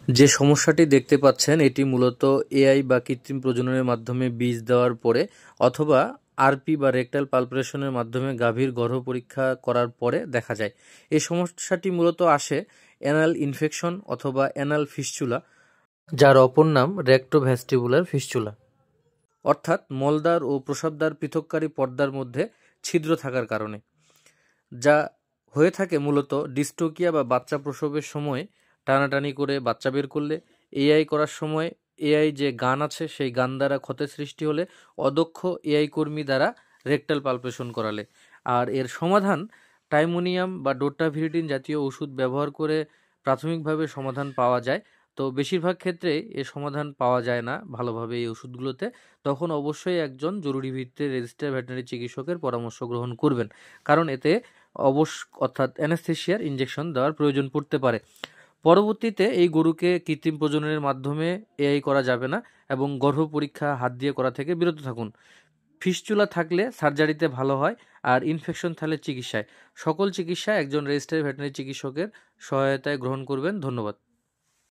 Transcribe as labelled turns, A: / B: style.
A: যে সমস্যাটি দেখতে পাচ্ছেন এটি মূলত এআই বা কৃত্রিম প্রজননের মাধ্যমে বীজ দেওয়ার পরে অথবা আরপি বা রেকটাল পালপেশনের মাধ্যমে গাভীর গর্ভ পরীক্ষা করার পরে দেখা যায়। এই সমস্যাটি মূলত আসে অ্যানাল ইনফেকশন অথবা অ্যানাল ফিস্চুলা, যার অপর নাম রেক্টোভেস্টিবুলার ফিস্চুলা, অর্থাৎ মলদ্বার ও প্রস্রাবদ্বার পৃথককারী পর্দার মধ্যে ছিদ্র থাকার কারণে, যা হয়ে থাকে মূলত ডিস্টোকিয়া বা বাচ্চা প্রসবের সময় টানাটানি করে বাচ্চা বের করলে, এআই করার সময় এআই যে গান আছে সেই গান দ্বারা ক্ষতের সৃষ্টি হলে, অদক্ষ এআই কর্মী দ্বারা রেকটাল পালপেশন করালে। আর এর সমাধান টাইমোনিয়াম বা ডোটাভিরিডিন জাতীয় ওষুধ ব্যবহার করে প্রাথমিকভাবে সমাধান পাওয়া যায়। তো বেশিরভাগ ক্ষেত্রে এর সমাধান পাওয়া যায় না ভালোভাবে এই ওষুধগুলোতে। তখন অবশ্যই একজন জরুরি ভিত্তিতে রেজিস্টার্ড ভেটেরিনারি চিকিৎসকের পরামর্শ গ্রহণ করবেন, কারণ এতে অর্থাৎ অ্যানেস্থেশিয়ার ইনজেকশন দেওয়ার প্রয়োজন পড়তে পারে। পরবর্তীতে এই গরুকে কৃত্রিম প্রজননের মাধ্যমে এআই করা যাবে না এবং গর্ভ পরীক্ষা হাত দিয়ে করা থেকে বিরত থাকুন। ফিস্চুলা থাকলে সার্জারিতে ভালো হয়, আর ইনফেকশন থাকলে চিকিৎসায়। সকল চিকিৎসা একজন রেজিস্টার্ড ভেটেরিনারি চিকিৎসকের সহায়তায় গ্রহণ করবেন। ধন্যবাদ।